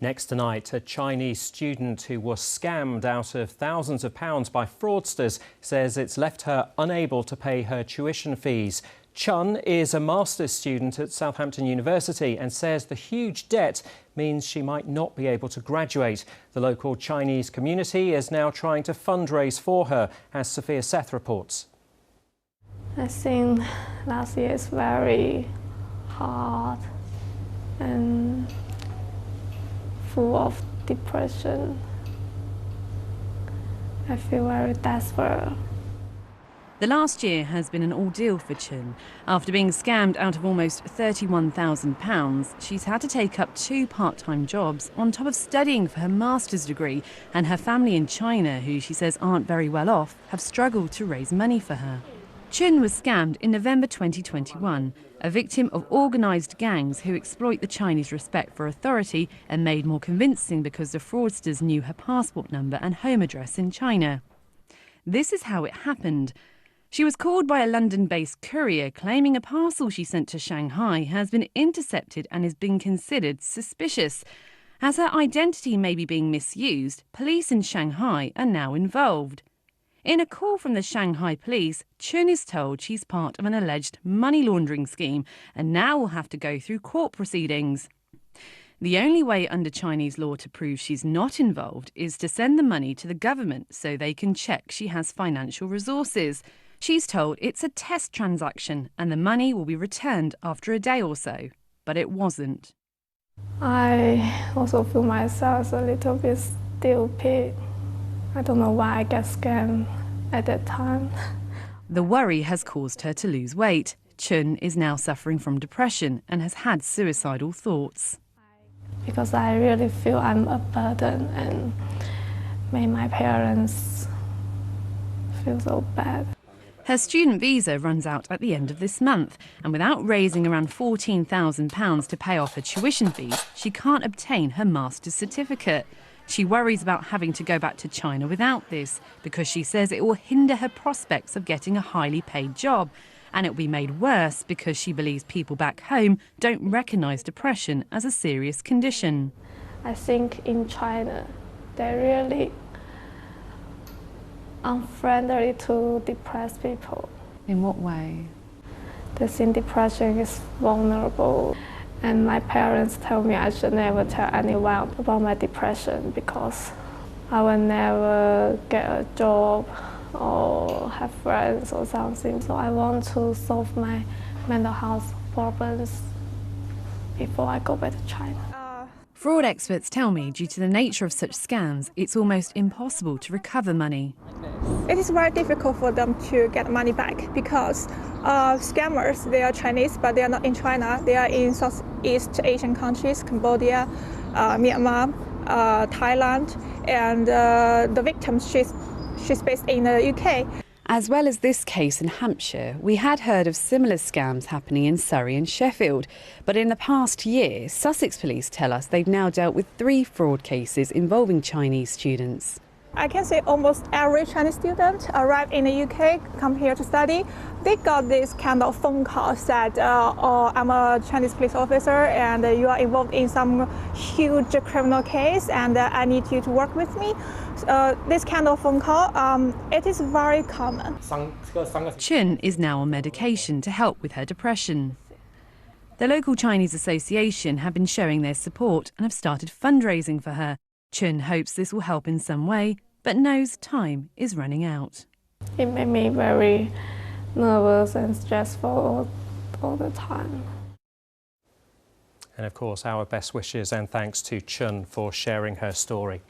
Next tonight, a Chinese student who was scammed out of thousands of pounds by fraudsters says it's left her unable to pay her tuition fees. Chen is a master's student at Southampton University and says the huge debt means she might not be able to graduate. The local Chinese community is now trying to fundraise for her, as Sophia Seth reports. I think last year is very hard and full of depression. I feel very desperate. The last year has been an ordeal for Chen. After being scammed out of almost £31,000, she's had to take up 2 part-time jobs on top of studying for her master's degree, and her family in China, who she says aren't very well off, have struggled to raise money for her. Chen was scammed in November 2021, a victim of organised gangs who exploit the Chinese respect for authority and made more convincing because the fraudsters knew her passport number and home address in China. This is how it happened. She was called by a London-based courier claiming a parcel she sent to Shanghai has been intercepted and is being considered suspicious. As her identity may be being misused, police in Shanghai are now involved. In a call from the Shanghai police, Chen is told she's part of an alleged money laundering scheme and now will have to go through court proceedings. The only way under Chinese law to prove she's not involved is to send the money to the government so they can check she has financial resources. She's told it's a test transaction and the money will be returned after a day or so, but it wasn't. I also feel myself a little bit stupid. I don't know why I get scammed at that time. The worry has caused her to lose weight. Chen is now suffering from depression and has had suicidal thoughts. Because I really feel I'm a burden and made my parents feel so bad. Her student visa runs out at the end of this month, and without raising around £14,000 to pay off her tuition fees, she can't obtain her master's certificate. She worries about having to go back to China without this because she says it will hinder her prospects of getting a highly paid job, and it will be made worse because she believes people back home don't recognise depression as a serious condition. I think in China, they're really unfriendly to depressed people. In what way? They think depression is vulnerable. And my parents tell me I should never tell anyone about my depression because I will never get a job or have friends or something. So I want to solve my mental health problems before I go back to China. Fraud experts tell me due to the nature of such scams, it's almost impossible to recover money. It is very difficult for them to get money back because scammers, they are Chinese, but they are not in China. They are in Southeast Asian countries, Cambodia, Myanmar, Thailand, and the victim, she's based in the UK. As well as this case in Hampshire, we had heard of similar scams happening in Surrey and Sheffield. But in the past year, Sussex police tell us they've now dealt with 3 fraud cases involving Chinese students. I can say almost every Chinese student arrived in the UK, come here to study. They got this kind of phone call said, oh, I'm a Chinese police officer and you are involved in some huge criminal case and I need you to work with me. This kind of phone call, it is very common. Chen is now on medication to help with her depression. The local Chinese association have been showing their support and have started fundraising for her. Chen hopes this will help in some way, but knows time is running out. It made me very nervous and stressful all the time. And of course, our best wishes and thanks to Chen for sharing her story.